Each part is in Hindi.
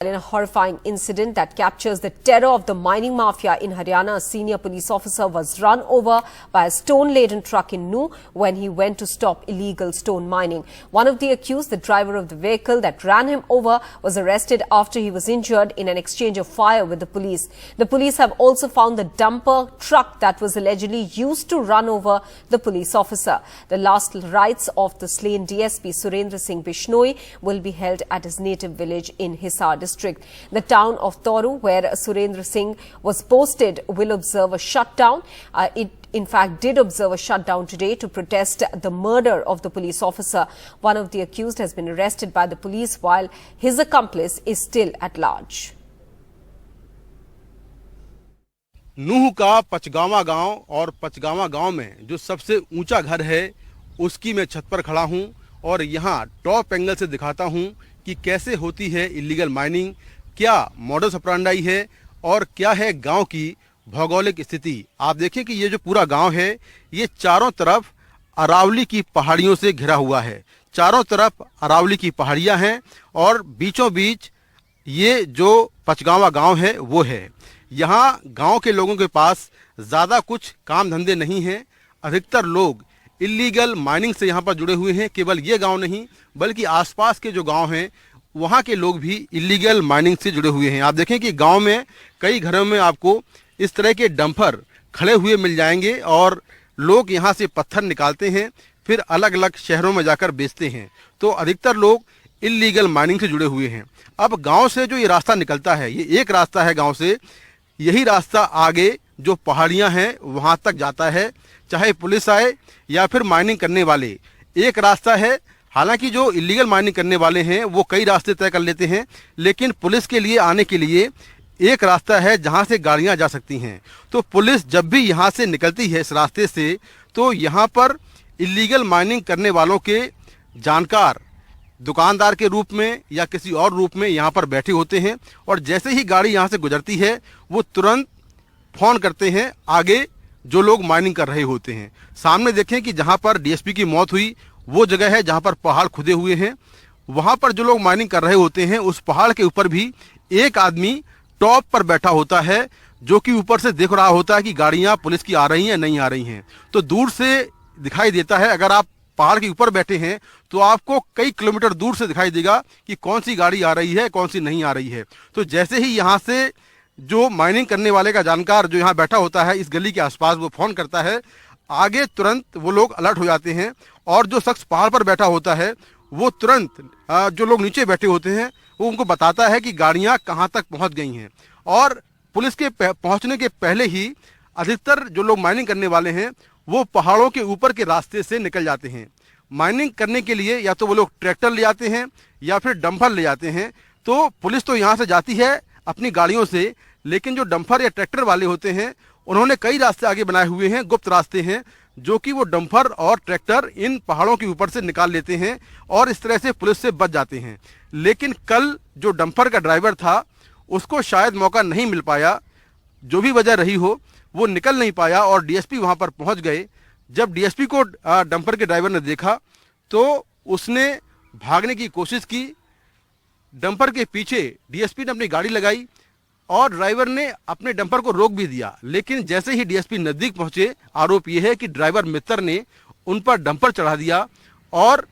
In a horrifying incident that captures the terror of the mining mafia in Haryana, a senior police officer was run over by a stone-laden truck in Nuh when he went to stop illegal stone mining. One of the accused, the driver of the vehicle that ran him over, was arrested after he was injured in an exchange of fire with the police. The police have also found the dumper truck that was allegedly used to run over the police officer. The last rites of the slain DSP Surendra Singh Bishnoi will be held at his native village in Hisar district. The town of Toru, where Surendra Singh was posted, will observe a shutdown. It in fact did observe a shutdown today to protest the murder of the police officer. One of the accused has been arrested by the police while his accomplice is still at large. नूह का पचगावा गांव और पचगावा गांव में जो सबसे ऊंचा घर है उसकी मैं छत पर खड़ा हूं और यहां टॉप एंगल से दिखाता हूं कि कैसे होती है इलीगल माइनिंग, क्या मॉडस ऑपरेंडी है और क्या है गांव की भौगोलिक स्थिति। आप देखें कि ये जो पूरा गांव है ये चारों तरफ अरावली की पहाड़ियों से घिरा हुआ है। चारों तरफ अरावली की पहाड़ियां हैं और बीचों बीच ये जो पचगावा गांव है वो है। यहाँ गांव के लोगों के पास ज़्यादा कुछ काम धंधे नहीं हैं। अधिकतर लोग इलीगल माइनिंग से यहाँ पर जुड़े हुए हैं। केवल ये गांव नहीं बल्कि आसपास के जो गांव हैं वहाँ के लोग भी इलीगल माइनिंग से जुड़े हुए हैं। आप देखें कि गांव में कई घरों में आपको इस तरह के डंपर खड़े हुए मिल जाएंगे और लोग यहाँ से पत्थर निकालते हैं, फिर अलग अलग शहरों में जाकर बेचते हैं। तो अधिकतर लोग इलीगल माइनिंग से जुड़े हुए हैं। अब गाँव से जो ये रास्ता निकलता है, ये एक रास्ता है गाँव से, यही रास्ता आगे जो पहाड़ियाँ हैं वहाँ तक जाता है। चाहे पुलिस आए या फिर माइनिंग करने वाले, एक रास्ता है। हालांकि जो इलीगल माइनिंग करने वाले हैं वो कई रास्ते तय कर लेते हैं, लेकिन पुलिस के लिए आने के लिए एक रास्ता है जहां से गाड़ियां जा सकती हैं। तो पुलिस जब भी यहां से निकलती है इस रास्ते से, तो यहां पर इलीगल माइनिंग करने वालों के जानकार दुकानदार के रूप में या किसी और रूप में यहां पर बैठे होते हैं और जैसे ही गाड़ी यहां से गुजरती है वो तुरंत फोन करते हैं आगे जो लोग माइनिंग कर रहे होते हैं। सामने देखें कि जहां पर डीएसपी की मौत हुई वो जगह है जहां पर पहाड़ खुदे हुए हैं। वहां पर जो लोग माइनिंग कर रहे होते हैं उस पहाड़ के ऊपर भी एक आदमी टॉप पर बैठा होता है जो कि ऊपर से देख रहा होता है कि गाड़ियां पुलिस की आ रही हैं नहीं आ रही हैं। तो दूर से दिखाई देता है, अगर आप पहाड़ के ऊपर बैठे हैं तो आपको कई किलोमीटर दूर से दिखाई देगा कि कौन सी गाड़ी आ रही है कौन सी नहीं आ रही है। तो जैसे ही यहाँ से जो माइनिंग करने वाले का जानकार जो यहाँ बैठा होता है इस गली के आसपास, वो फोन करता है, आगे तुरंत वो लोग अलर्ट हो जाते हैं और जो शख्स पहाड़ पर बैठा होता है वो तुरंत जो लोग नीचे बैठे होते हैं वो उनको बताता है कि गाड़ियां कहां तक पहुंच गई हैं। और पुलिस के पहुंचने के पहले ही अधिकतर जो लोग माइनिंग करने वाले हैं वो पहाड़ों के ऊपर के रास्ते से निकल जाते हैं। माइनिंग करने के लिए या तो वो लोग ट्रैक्टर ले जाते हैं या फिर डंपर ले जाते हैं। तो पुलिस तो यहाँ से जाती है अपनी गाड़ियों से, लेकिन जो डंपर या ट्रैक्टर वाले होते हैं उन्होंने कई रास्ते आगे बनाए हुए हैं, गुप्त रास्ते हैं, जो कि वो डंपर और ट्रैक्टर इन पहाड़ों के ऊपर से निकाल लेते हैं और इस तरह से पुलिस से बच जाते हैं। लेकिन कल जो डंपर का ड्राइवर था उसको शायद मौका नहीं मिल पाया, जो भी वजह रही हो वो निकल नहीं पाया और डीएसपी वहां पर पहुंच गए। जब डीएसपी को डंपर के ड्राइवर ने देखा तो उसने भागने की कोशिश की। डंपर के पीछे डीएसपी ने अपनी गाड़ी लगाई और ड्राइवर ने अपने डंपर को रोक भी दिया, लेकिन जैसे ही डीएसपी नजदीक पहुंचे, आरोप यह है कि ड्राइवर मित्र ने उन पर डंपर चढ़ा दिया और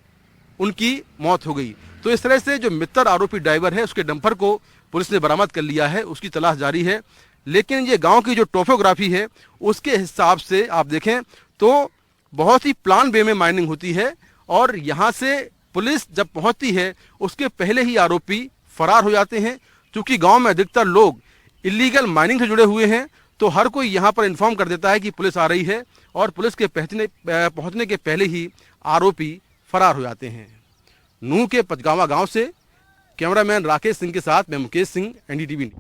उनकी मौत हो गई। तो इस तरह से जो मित्र आरोपी ड्राइवर है उसके डंपर को पुलिस ने बरामद कर लिया है, उसकी तलाश जारी है। लेकिन ये गांव की जो टोपोग्राफी है उसके हिसाब से आप देखें तो बहुत ही प्लान वे में माइनिंग होती है और यहाँ से पुलिस जब पहुंचती है उसके पहले ही आरोपी फरार हो जाते हैं। क्योंकि गांव में अधिकतर लोग इलीगल माइनिंग से जुड़े हुए हैं तो हर कोई यहां पर इन्फॉर्म कर देता है कि पुलिस आ रही है और पुलिस के पहुंचने के पहले ही आरोपी फरार हो जाते हैं। नूह के पचगावा गांव से कैमरामैन राकेश सिंह के साथ मैं मुकेश सिंह, एनडीटीवी।